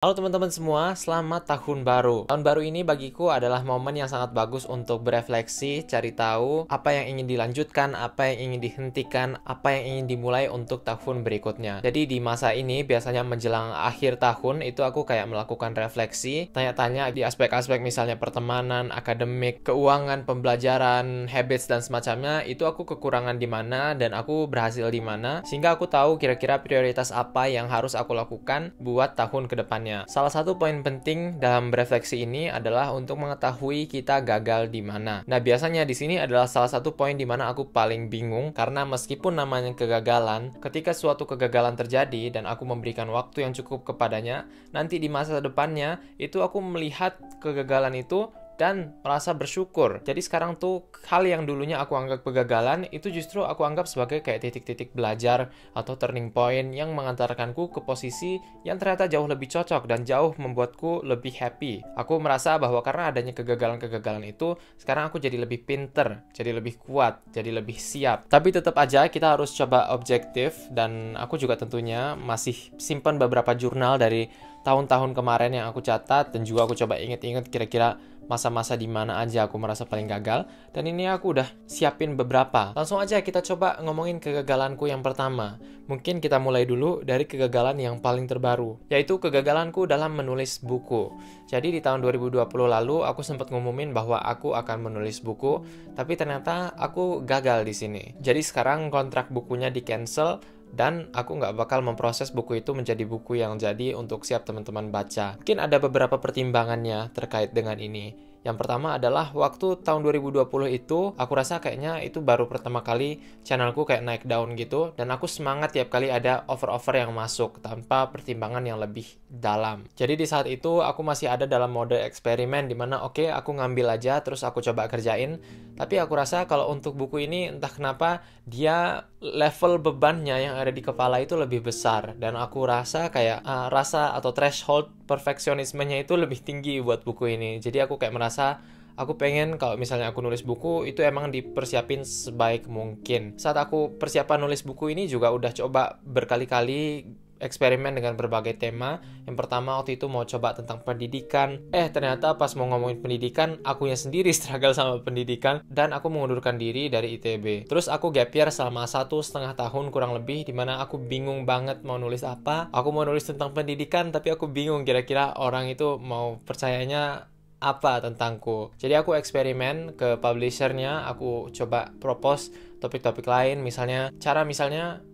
Halo teman-teman semua, selamat tahun baru. Tahun baru ini bagiku adalah momen yang sangat bagus untuk berefleksi, cari tahu apa yang ingin dilanjutkan, apa yang ingin dihentikan, apa yang ingin dimulai untuk tahun berikutnya. Jadi di masa ini biasanya menjelang akhir tahun itu aku kayak melakukan refleksi, tanya-tanya di aspek-aspek misalnya pertemanan, akademik, keuangan, pembelajaran, habits dan semacamnya, itu aku kekurangan di mana dan aku berhasil di mana, sehingga aku tahu kira-kira prioritas apa yang harus aku lakukan buat tahun ke depannya. Salah satu poin penting dalam berefleksi ini adalah untuk mengetahui kita gagal di mana. Nah, biasanya di sini adalah salah satu poin di mana aku paling bingung karena meskipun namanya kegagalan, ketika suatu kegagalan terjadi dan aku memberikan waktu yang cukup kepadanya, nanti di masa depannya itu aku melihat kegagalan itu dan merasa bersyukur. Jadi sekarang tuh hal yang dulunya aku anggap kegagalan itu justru aku anggap sebagai kayak titik-titik belajar atau turning point yang mengantarkanku ke posisi yang ternyata jauh lebih cocok dan jauh membuatku lebih happy. Aku merasa bahwa karena adanya kegagalan-kegagalan itu, sekarang aku jadi lebih pinter, jadi lebih kuat, jadi lebih siap. Tapi tetap aja kita harus coba objektif dan aku juga tentunya masih simpan beberapa jurnal dari tahun-tahun kemarin yang aku catat dan juga aku coba inget-inget kira-kira masa-masa di mana aja aku merasa paling gagal, dan ini aku udah siapin beberapa. Langsung aja kita coba ngomongin kegagalanku yang pertama. Mungkin kita mulai dulu dari kegagalan yang paling terbaru, yaitu kegagalanku dalam menulis buku. Jadi di tahun 2020 lalu aku sempat ngumumin bahwa aku akan menulis buku, tapi ternyata aku gagal di sini. Jadi sekarang kontrak bukunya di cancel dan aku nggak bakal memproses buku itu menjadi buku yang jadi untuk siap teman-teman baca. Mungkin ada beberapa pertimbangannya terkait dengan ini. Yang pertama adalah waktu tahun 2020 itu, aku rasa kayaknya itu baru pertama kali channelku kayak naik daun gitu, dan aku semangat tiap kali ada offer-offer yang masuk tanpa pertimbangan yang lebih dalam. Jadi di saat itu aku masih ada dalam mode eksperimen di mana oke, aku ngambil aja terus aku coba kerjain. Tapi aku rasa kalau untuk buku ini entah kenapa dia level bebannya yang ada di kepala itu lebih besar, dan aku rasa kayak rasa atau threshold perfeksionismenya itu lebih tinggi buat buku ini. Jadi aku kayak merasa aku pengen kalau misalnya aku nulis buku itu emang dipersiapin sebaik mungkin. Saat aku persiapan nulis buku ini juga udah coba berkali-kali eksperimen dengan berbagai tema. Yang pertama waktu itu mau coba tentang pendidikan. Ternyata pas mau ngomongin pendidikan, akunya sendiri struggle sama pendidikan dan aku mengundurkan diri dari ITB. Terus aku gap year selama 1,5 tahun kurang lebih, dimana aku bingung banget mau nulis apa. Aku mau nulis tentang pendidikan tapi aku bingung kira-kira orang itu mau percayanya apa tentangku. Jadi aku eksperimen ke publishernya, aku coba propose topik-topik lain, misalnya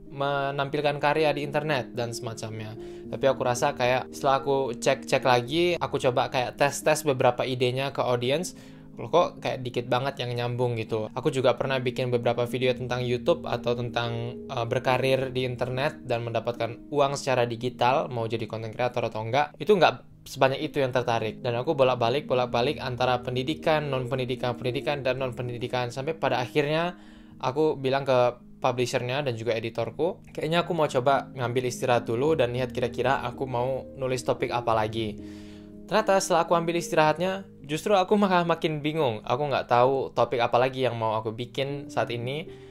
menampilkan karya di internet dan semacamnya. Tapi aku rasa kayak setelah aku cek lagi, aku coba kayak tes beberapa idenya ke audience, kok kayak dikit banget yang nyambung gitu. Aku juga pernah bikin beberapa video tentang YouTube atau tentang berkarir di internet dan mendapatkan uang secara digital, mau jadi content creator atau enggak, itu enggak sebanyak itu yang tertarik. Dan aku bolak-balik antara pendidikan, non-pendidikan, dan non-pendidikan, sampai pada akhirnya aku bilang ke publishernya dan juga editorku, kayaknya aku mau coba ngambil istirahat dulu dan lihat kira-kira aku mau nulis topik apa lagi. Ternyata setelah aku ambil istirahatnya, justru aku makin bingung. Aku nggak tahu topik apa lagi yang mau aku bikin saat ini.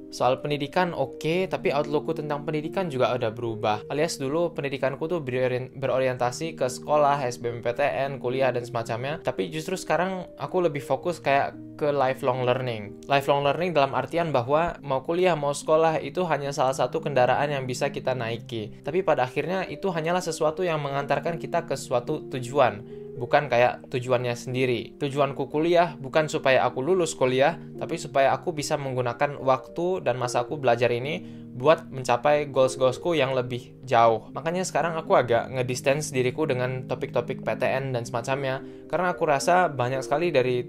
Soal pendidikan oke, tapi outlookku tentang pendidikan juga udah berubah. Alias dulu pendidikanku tuh berorientasi ke sekolah, SBMPTN, kuliah dan semacamnya. Tapi justru sekarang aku lebih fokus kayak ke lifelong learning. Lifelong learning dalam artian bahwa mau kuliah, mau sekolah itu hanya salah satu kendaraan yang bisa kita naiki. Tapi pada akhirnya itu hanyalah sesuatu yang mengantarkan kita ke suatu tujuan, bukan kayak tujuannya sendiri. Tujuanku kuliah bukan supaya aku lulus kuliah, tapi supaya aku bisa menggunakan waktu dan masa aku belajar ini buat mencapai goals-goalsku yang lebih jauh. Makanya sekarang aku agak ngedistance diriku dengan topik-topik PTN dan semacamnya, karena aku rasa banyak sekali dari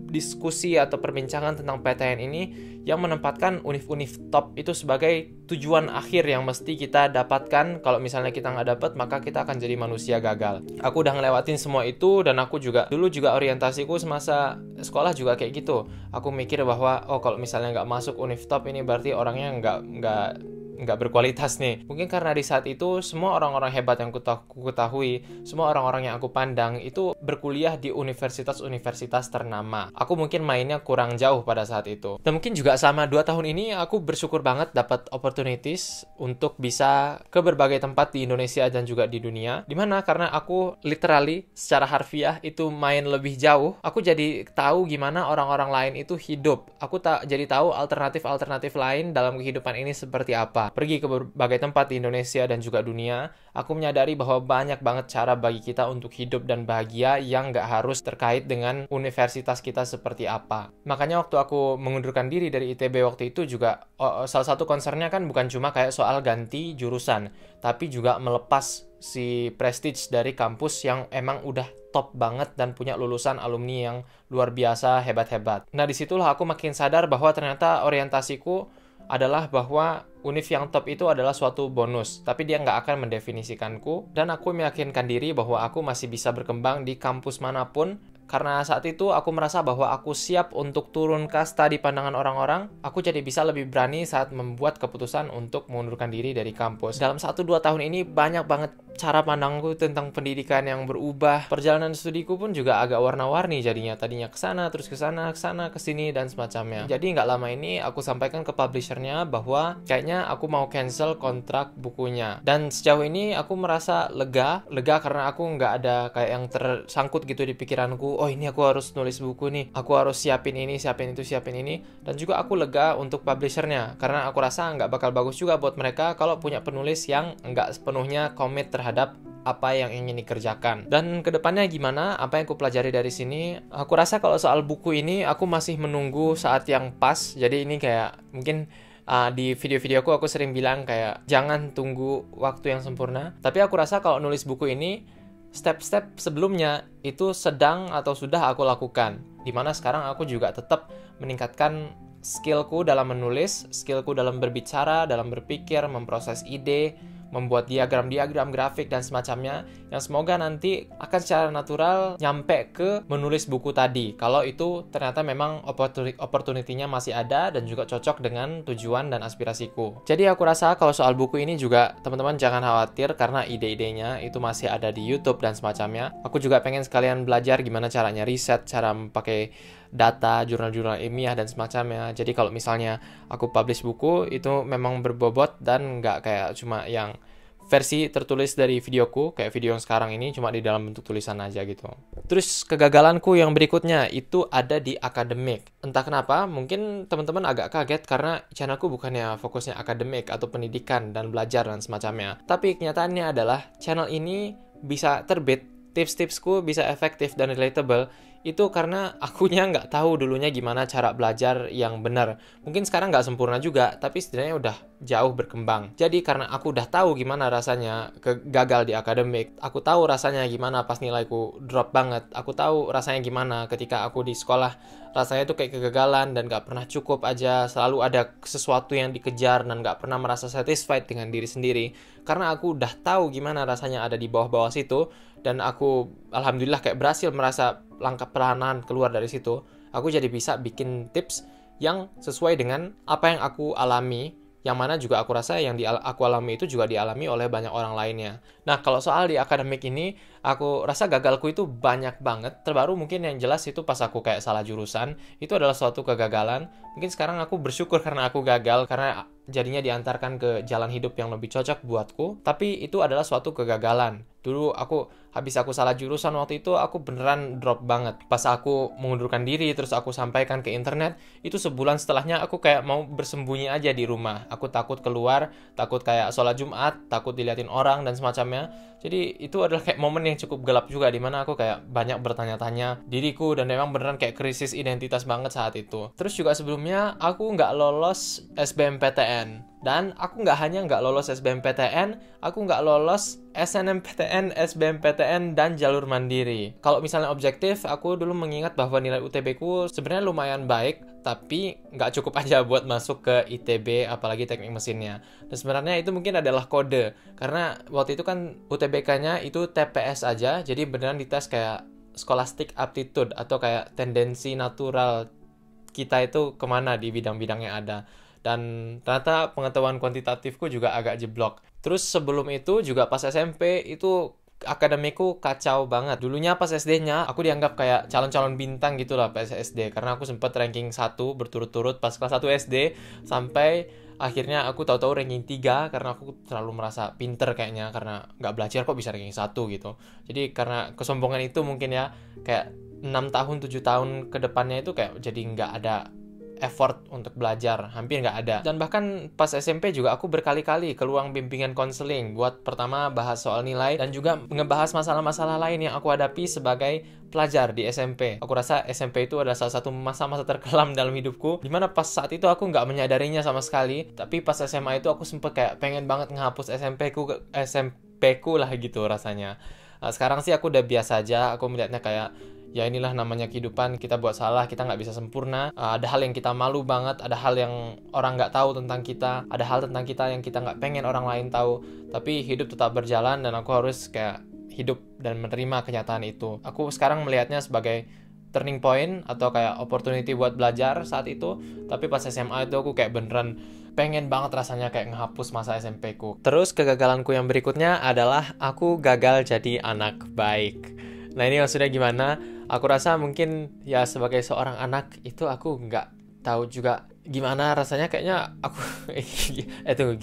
diskusi atau perbincangan tentang PTN ini yang menempatkan univ-univ top itu sebagai tujuan akhir yang mesti kita dapatkan. Kalau misalnya kita nggak dapat, maka kita akan jadi manusia gagal. Aku udah ngelewatin semua itu, dan aku dulu juga orientasiku semasa sekolah juga kayak gitu. Aku mikir bahwa kalau misalnya nggak masuk univ top ini berarti orangnya nggak nggak berkualitas nih. Mungkin karena di saat itu semua orang-orang hebat yang ku ketahui, semua orang-orang yang aku pandang itu berkuliah di universitas-universitas ternama. Aku mungkin mainnya kurang jauh pada saat itu. Dan mungkin juga selama 2 tahun ini aku bersyukur banget dapat opportunities untuk bisa ke berbagai tempat di Indonesia dan juga di dunia. Dimana karena aku literally secara harfiah itu main lebih jauh, aku jadi tahu gimana orang-orang lain itu hidup. Aku jadi tahu alternatif-alternatif lain dalam kehidupan ini seperti apa. Pergi ke berbagai tempat di Indonesia dan juga dunia, aku menyadari bahwa banyak banget cara bagi kita untuk hidup dan bahagia yang nggak harus terkait dengan universitas kita seperti apa. Makanya waktu aku mengundurkan diri dari ITB waktu itu juga, salah satu concernnya kan bukan cuma kayak soal ganti jurusan, tapi juga melepas si prestige dari kampus yang emang udah top banget dan punya lulusan alumni yang luar biasa hebat-hebat. Nah disitulah aku makin sadar bahwa ternyata orientasiku adalah bahwa univ yang top itu adalah suatu bonus, tapi dia nggak akan mendefinisikanku, dan aku meyakinkan diri bahwa aku masih bisa berkembang di kampus manapun. Karena saat itu aku merasa bahwa aku siap untuk turun kasta di pandangan orang-orang, aku jadi bisa lebih berani saat membuat keputusan untuk mengundurkan diri dari kampus. Dalam 1-2 tahun ini banyak banget cara pandangku tentang pendidikan yang berubah. Perjalanan studiku pun juga agak warna-warni jadinya. Tadinya kesana, terus kesana, kesini, dan semacamnya. Jadi nggak lama ini aku sampaikan ke publishernya bahwa kayaknya aku mau cancel kontrak bukunya. Dan sejauh ini aku merasa lega karena aku nggak ada kayak yang tersangkut gitu di pikiranku. Oh ini aku harus nulis buku nih, aku harus siapin ini, siapin itu, siapin ini. Dan juga aku lega untuk publishernya, karena aku rasa nggak bakal bagus juga buat mereka kalau punya penulis yang nggak sepenuhnya komit terhadap apa yang ingin dikerjakan. Dan kedepannya gimana, apa yang aku pelajari dari sini, aku rasa kalau soal buku ini aku masih menunggu saat yang pas. Jadi ini kayak mungkin di video-videoku aku sering bilang kayak jangan tunggu waktu yang sempurna. Tapi aku rasa kalau nulis buku ini, step-step sebelumnya itu sedang atau sudah aku lakukan. Dimana sekarang aku juga tetap meningkatkan skillku dalam menulis, skillku dalam berbicara, dalam berpikir, memproses ide, membuat diagram-diagram grafik dan semacamnya, yang semoga nanti akan secara natural nyampe ke menulis buku tadi, kalau itu ternyata memang opportunity-nya masih ada dan juga cocok dengan tujuan dan aspirasiku. Jadi aku rasa kalau soal buku ini juga teman-teman jangan khawatir, karena ide-idenya itu masih ada di YouTube dan semacamnya. Aku juga pengen sekalian belajar gimana caranya riset, cara memakai data, jurnal-jurnal ilmiah dan semacamnya. Jadi kalau misalnya aku publish buku, itu memang berbobot dan nggak kayak cuma yang versi tertulis dari videoku, kayak video yang sekarang ini cuma di dalam bentuk tulisan aja gitu. Terus kegagalanku yang berikutnya itu ada di akademik. Entah kenapa, mungkin teman-teman agak kaget karena channelku bukannya fokusnya akademik atau pendidikan dan belajar dan semacamnya. Tapi kenyataannya adalah channel ini bisa terbit, tips-tipsku bisa efektif dan relatable, itu karena akunya nggak tahu dulunya gimana cara belajar yang benar. Mungkin sekarang nggak sempurna juga, tapi setidaknya udah jauh berkembang. Jadi karena aku udah tahu gimana rasanya gagal di akademik, aku tahu rasanya gimana pas nilaiku drop banget, aku tahu rasanya gimana ketika aku di sekolah, rasanya tuh kayak kegagalan dan nggak pernah cukup aja, selalu ada sesuatu yang dikejar dan nggak pernah merasa satisfied dengan diri sendiri. Karena aku udah tahu gimana rasanya ada di bawah-bawah situ, dan aku alhamdulillah kayak berhasil merasa langkah perlahan keluar dari situ, aku jadi bisa bikin tips yang sesuai dengan apa yang aku alami, yang mana juga aku rasa yang aku alami itu juga dialami oleh banyak orang lainnya. Nah, kalau soal di akademik ini, aku rasa gagalku itu banyak banget. Terbaru mungkin yang jelas itu pas aku kayak salah jurusan, itu adalah suatu kegagalan. Mungkin sekarang aku bersyukur karena aku gagal, karena jadinya diantarkan ke jalan hidup yang lebih cocok buatku. Tapi itu adalah suatu kegagalan. Dulu habis aku salah jurusan waktu itu, aku beneran drop banget. Pas aku mengundurkan diri, terus aku sampaikan ke internet, itu sebulan setelahnya aku kayak mau bersembunyi aja di rumah. Aku takut keluar, takut kayak sholat Jumat, takut diliatin orang dan semacamnya. Jadi itu adalah kayak momen yang cukup gelap juga, dimana aku kayak banyak bertanya-tanya diriku, dan memang beneran kayak krisis identitas banget saat itu. Terus juga sebelumnya aku nggak lolos SBMPTN. Dan aku nggak lolos SBMPTN, aku nggak lolos SNMPTN, SBMPTN, dan jalur mandiri. Kalau misalnya objektif, aku dulu mengingat bahwa nilai UTB ku sebenarnya lumayan baik, tapi nggak cukup aja buat masuk ke ITB, apalagi teknik mesinnya. Dan sebenarnya itu mungkin adalah kode, karena waktu itu kan UTBK-nya itu TPS aja, jadi beneran dites kayak scholastic aptitude, atau kayak tendensi natural kita itu kemana di bidang-bidang yang ada. dan ternyata pengetahuan kuantitatifku juga agak jeblok. Terus sebelum itu juga pas SMP itu akademiku kacau banget. Dulunya pas SD-nya aku dianggap kayak calon-calon bintang gitu lah pas SD, karena aku sempat ranking 1 berturut-turut pas kelas 1 SD, sampai akhirnya aku tahu-tahu ranking 3 karena aku terlalu merasa pinter kayaknya, karena nggak belajar kok bisa ranking 1 gitu. Jadi karena kesombongan itu mungkin ya, kayak 6 tahun 7 tahun ke depannya itu kayak jadi nggak ada effort untuk belajar, hampir nggak ada. Dan bahkan pas SMP juga aku berkali-kali ke ruang bimbingan konseling buat pertama bahas soal nilai dan juga ngebahas masalah-masalah lain yang aku hadapi sebagai pelajar di SMP. Aku rasa SMP itu adalah salah satu masa-masa terkelam dalam hidupku, dimana pas saat itu aku nggak menyadarinya sama sekali, tapi pas SMA itu aku sempet kayak pengen banget ngehapus SMP ku lah gitu rasanya. Sekarang sih aku udah biasa aja, aku melihatnya kayak ya inilah namanya kehidupan, kita buat salah, kita nggak bisa sempurna, ada hal yang kita malu banget, ada hal yang orang nggak tahu tentang kita, ada hal tentang kita yang kita nggak pengen orang lain tahu, tapi hidup tetap berjalan dan aku harus kayak hidup dan menerima kenyataan itu. Aku sekarang melihatnya sebagai turning point atau kayak opportunity buat belajar saat itu, tapi pas SMA itu aku kayak beneran pengen banget rasanya kayak ngehapus masa SMP ku. Terus kegagalanku yang berikutnya adalah aku gagal jadi anak baik. Nah ini maksudnya gimana? Aku rasa mungkin ya sebagai seorang anak itu aku nggak tahu juga gimana rasanya, kayaknya aku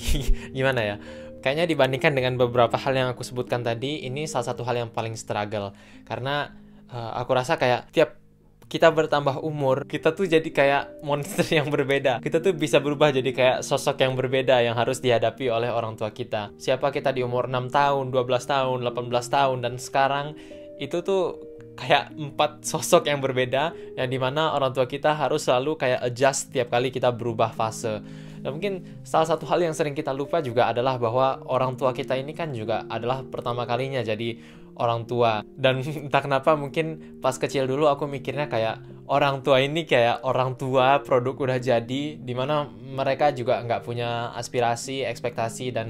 gimana ya? Kayaknya dibandingkan dengan beberapa hal yang aku sebutkan tadi, ini salah satu hal yang paling struggle. Karena aku rasa kayak tiap kita bertambah umur, kita tuh jadi kayak monster yang berbeda. Kita tuh bisa berubah jadi kayak sosok yang berbeda yang harus dihadapi oleh orang tua kita. Siapa kita di umur 6 tahun, 12 tahun, 18 tahun, dan sekarang itu tuh kayak 4 sosok yang berbeda, yang dimana orang tua kita harus selalu kayak adjust tiap kali kita berubah fase. Dan mungkin salah satu hal yang sering kita lupa juga adalah bahwa orang tua kita ini kan juga adalah pertama kalinya jadi orang tua. Dan entah kenapa mungkin pas kecil dulu aku mikirnya kayak orang tua ini kayak orang tua produk udah jadi, dimana mereka juga nggak punya aspirasi, ekspektasi, dan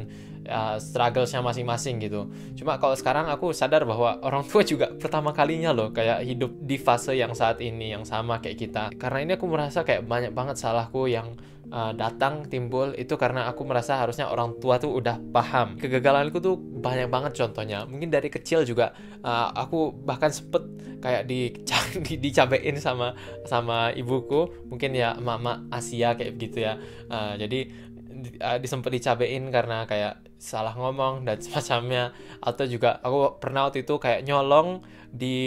strugglesnya masing-masing gitu. Cuma kalau sekarang aku sadar bahwa orang tua juga pertama kalinya loh kayak hidup di fase yang saat ini, yang sama kayak kita. Karena ini aku merasa kayak banyak banget salahku yang datang timbul itu karena aku merasa harusnya orang tua tuh udah paham. Kegagalanku tuh banyak banget contohnya. Mungkin dari kecil juga aku bahkan sempet kayak dicabein sama ibuku. Mungkin ya emak-emak Asia kayak gitu ya. Jadi disempet dicabein karena kayak salah ngomong dan semacamnya. Atau juga aku pernah waktu itu kayak nyolong di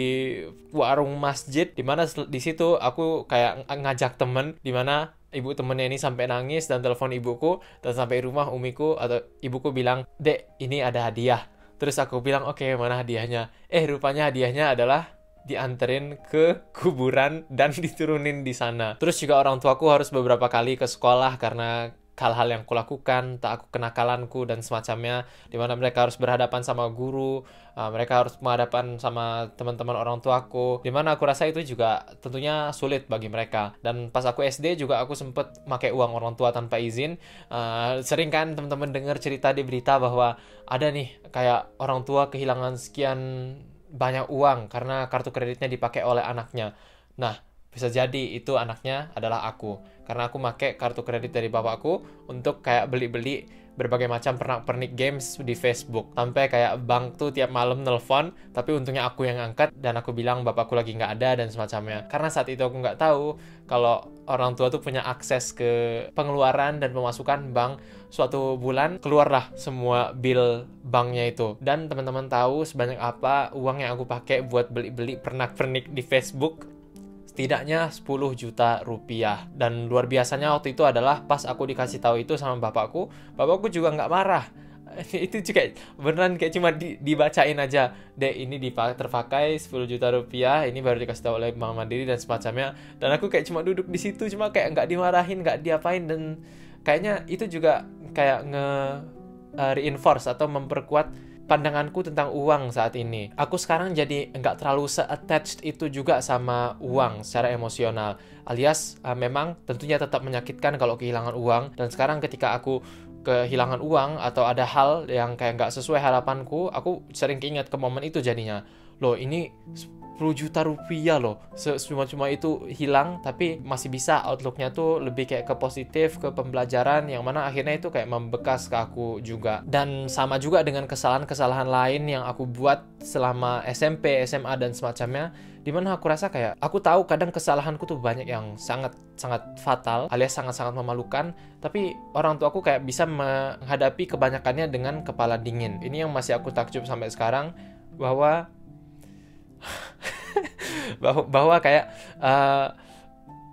warung masjid, dimana di situ aku kayak ngajak temen, dimana ibu temennya ini sampai nangis dan telepon ibuku, dan sampai rumah umiku atau ibuku bilang, "Dek, ini ada hadiah." Terus aku bilang, "Oke, mana hadiahnya?" Rupanya hadiahnya adalah dianterin ke kuburan dan diturunin di sana. Terus juga orang tuaku harus beberapa kali ke sekolah karena hal-hal yang kulakukan, tak aku kenakalanku dan semacamnya, dimana mereka harus berhadapan sama guru, mereka harus berhadapan sama teman-teman orang tuaku, dimana aku rasa itu juga tentunya sulit bagi mereka. Dan pas aku SD juga aku sempet pakai uang orang tua tanpa izin. Sering kan teman-teman dengar cerita di berita bahwa ada nih kayak orang tua kehilangan sekian banyak uang karena kartu kreditnya dipakai oleh anaknya. Nah, bisa jadi itu anaknya adalah aku, karena aku pakai kartu kredit dari bapakku untuk kayak beli-beli berbagai macam pernak-pernik games di Facebook. Sampai kayak bank tuh tiap malam nelpon, tapi untungnya aku yang angkat dan aku bilang bapakku lagi nggak ada dan semacamnya. Karena saat itu aku nggak tahu kalau orang tua tuh punya akses ke pengeluaran dan pemasukan bank. Suatu bulan keluarlah semua bill banknya itu. Dan teman-teman tahu sebanyak apa uang yang aku pakai buat beli-beli pernak-pernik di Facebook? Setidaknya 10 juta rupiah. Dan luar biasanya waktu itu adalah pas aku dikasih tahu itu sama bapakku juga nggak marah. Itu juga beneran kayak cuma dibacain aja, "Dek, ini terpakai 10 juta rupiah, ini baru dikasih tahu oleh Bank Mandiri," dan semacamnya. Dan aku kayak cuma duduk di situ, cuma kayak nggak dimarahin, nggak diapain. Dan kayaknya itu juga kayak reinforce atau memperkuat pandanganku tentang uang saat ini. Aku sekarang jadi nggak terlalu se-attached itu juga sama uang secara emosional. Alias memang tentunya tetap menyakitkan kalau kehilangan uang. Dan sekarang ketika aku kehilangan uang atau ada hal yang kayak nggak sesuai harapanku, aku sering keinget ke momen itu jadinya. loh ini 10 juta rupiah loh, cuma itu hilang, tapi masih bisa outlooknya tuh lebih kayak ke positif, ke pembelajaran, yang mana akhirnya itu kayak membekas ke aku juga. Dan sama juga dengan kesalahan-kesalahan lain yang aku buat selama SMP, SMA, dan semacamnya, dimana aku rasa kayak, aku tahu kadang kesalahanku tuh banyak yang sangat-sangat fatal, alias sangat-sangat memalukan, tapi orang tua aku kayak bisa menghadapi kebanyakannya dengan kepala dingin. Ini yang masih aku takjub sampai sekarang, bahwa bahwa kayak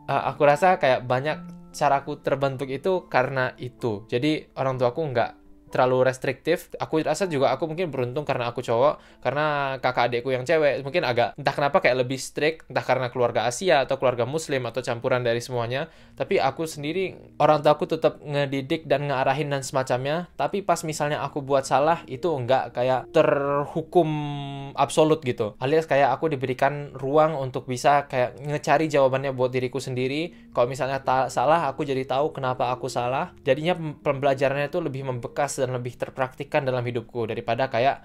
aku rasa kayak banyak caraku terbentuk itu karena itu. Jadi orang tuaku nggak terlalu restriktif. Aku rasa juga aku mungkin beruntung karena aku cowok, karena kakak adikku yang cewek mungkin agak, entah kenapa kayak lebih strict, entah karena keluarga Asia atau keluarga Muslim atau campuran dari semuanya. Tapi aku sendiri, orang tua aku tetap ngedidik dan ngarahin dan semacamnya. Tapi pas misalnya aku buat salah, itu nggak kayak terhukum absolut gitu. Alias kayak aku diberikan ruang untuk bisa kayak ngecari jawabannya buat diriku sendiri. Kalau misalnya salah, aku jadi tahu kenapa aku salah. Jadinya pembelajarannya itu lebih membekas dan lebih terpraktikkan dalam hidupku daripada kayak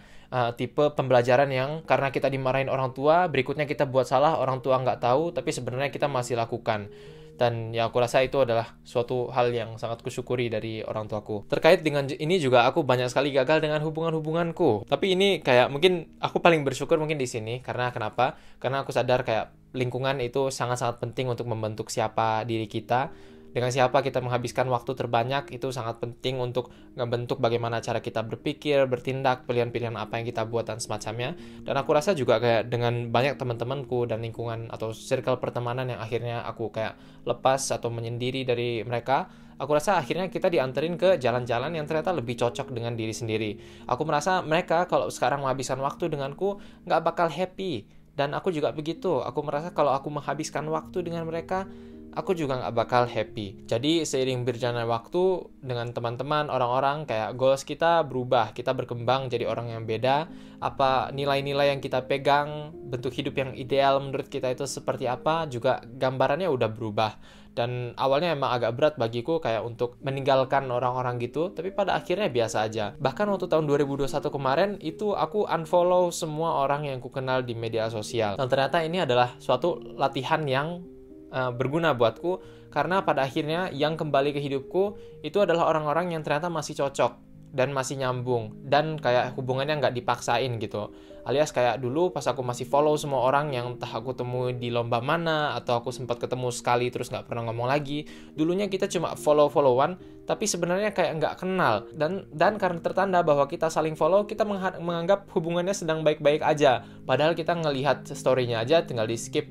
tipe pembelajaran yang karena kita dimarahin orang tua, berikutnya kita buat salah, orang tua nggak tahu, tapi sebenarnya kita masih lakukan. Dan ya aku rasa itu adalah suatu hal yang sangat kusyukuri dari orang tuaku. Terkait dengan ini juga aku banyak sekali gagal dengan hubungan-hubunganku. Tapi ini kayak mungkin aku paling bersyukur mungkin di sini. Karena kenapa? Karena aku sadar kayak lingkungan itu sangat-sangat penting untuk membentuk siapa diri kita. Dengan siapa kita menghabiskan waktu terbanyak itu sangat penting untuk ngebentuk bagaimana cara kita berpikir, bertindak, pilihan-pilihan apa yang kita buat dan semacamnya. Dan aku rasa juga kayak dengan banyak teman-temanku dan lingkungan atau circle pertemanan yang akhirnya aku kayak lepas atau menyendiri dari mereka, aku rasa akhirnya kita dianterin ke jalan-jalan yang ternyata lebih cocok dengan diri sendiri. Aku merasa mereka kalau sekarang menghabiskan waktu denganku nggak bakal happy. Dan aku juga begitu. Aku merasa kalau aku menghabiskan waktu dengan mereka, aku juga nggak bakal happy. Jadi seiring berjalannya waktu dengan teman-teman, orang-orang, kayak goals kita berubah. Kita berkembang jadi orang yang beda. Apa nilai-nilai yang kita pegang, bentuk hidup yang ideal menurut kita itu seperti apa, juga gambarannya udah berubah. Dan awalnya emang agak berat bagiku kayak untuk meninggalkan orang-orang gitu, tapi pada akhirnya biasa aja. Bahkan waktu tahun 2021 kemarin, itu aku unfollow semua orang yang ku kenal di media sosial. Dan ternyata ini adalah suatu latihan yang berguna buatku, karena pada akhirnya yang kembali ke hidupku itu adalah orang-orang yang ternyata masih cocok dan masih nyambung dan kayak hubungannya nggak dipaksain gitu. Alias kayak dulu pas aku masih follow semua orang yang entah aku temui di lomba mana atau aku sempat ketemu sekali terus nggak pernah ngomong lagi. Dulunya kita cuma follow-followan tapi sebenarnya kayak nggak kenal, dan karena tertanda bahwa kita saling follow, kita menganggap hubungannya sedang baik-baik aja. Padahal kita ngelihat story-nya aja tinggal di skip.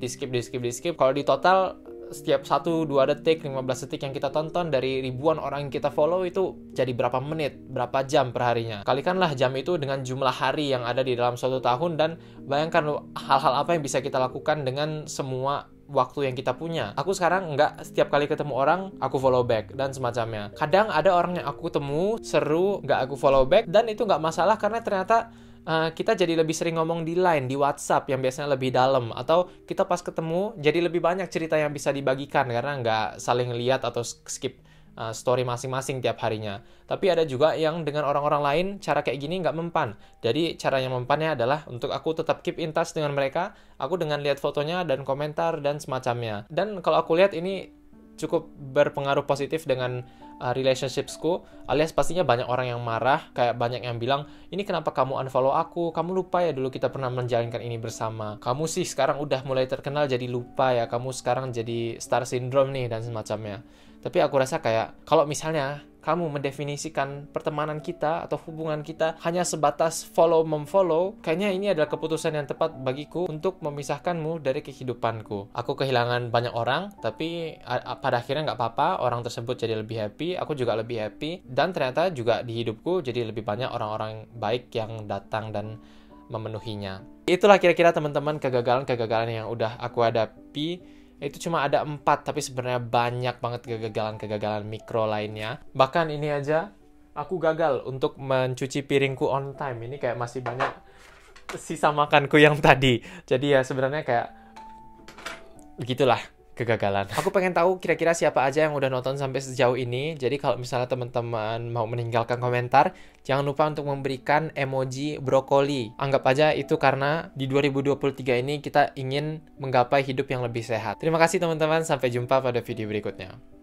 Kalau di total setiap 1-2 detik, 15 detik yang kita tonton dari ribuan orang yang kita follow itu jadi berapa menit, berapa jam per harinya. Kalikanlah jam itu dengan jumlah hari yang ada di dalam suatu tahun dan bayangkan hal-hal apa yang bisa kita lakukan dengan semua waktu yang kita punya. Aku sekarang nggak setiap kali ketemu orang, aku follow back dan semacamnya. Kadang ada orang yang aku temu, seru, nggak aku follow back, dan itu nggak masalah karena ternyata kita jadi lebih sering ngomong di line, di WhatsApp yang biasanya lebih dalam, atau kita pas ketemu jadi lebih banyak cerita yang bisa dibagikan karena nggak saling lihat atau skip story masing-masing tiap harinya. Tapi ada juga yang dengan orang-orang lain cara kayak gini nggak mempan. Jadi cara yang mempannya adalah untuk aku tetap keep in touch dengan mereka, aku dengan lihat fotonya dan komentar dan semacamnya. Dan kalau aku lihat ini cukup berpengaruh positif dengan relationshipsku, alias pastinya banyak orang yang marah, kayak banyak yang bilang, ini kenapa kamu unfollow aku, kamu lupa ya dulu kita pernah menjalankan ini bersama, kamu sih sekarang udah mulai terkenal jadi lupa ya, kamu sekarang jadi star syndrome nih dan semacamnya. Tapi aku rasa kayak kalau misalnya kamu mendefinisikan pertemanan kita atau hubungan kita hanya sebatas follow-memfollow, kayaknya ini adalah keputusan yang tepat bagiku untuk memisahkanmu dari kehidupanku. Aku kehilangan banyak orang, tapi pada akhirnya nggak apa-apa, orang tersebut jadi lebih happy, aku juga lebih happy, dan ternyata juga di hidupku jadi lebih banyak orang-orang baik yang datang dan memenuhinya. Itulah kira-kira teman-teman kegagalan-kegagalan yang udah aku hadapi. Itu cuma ada 4, tapi sebenarnya banyak banget kegagalan-kegagalan mikro lainnya. Bahkan ini aja, aku gagal untuk mencuci piringku on time. Ini kayak masih banyak sisa makanku yang tadi. Jadi ya sebenarnya kayak begitulah kegagalan. Aku pengen tahu kira-kira siapa aja yang udah nonton sampai sejauh ini. Jadi kalau misalnya teman-teman mau meninggalkan komentar, jangan lupa untuk memberikan emoji brokoli. Anggap aja itu karena di 2023 ini kita ingin menggapai hidup yang lebih sehat. Terima kasih teman-teman, sampai jumpa pada video berikutnya.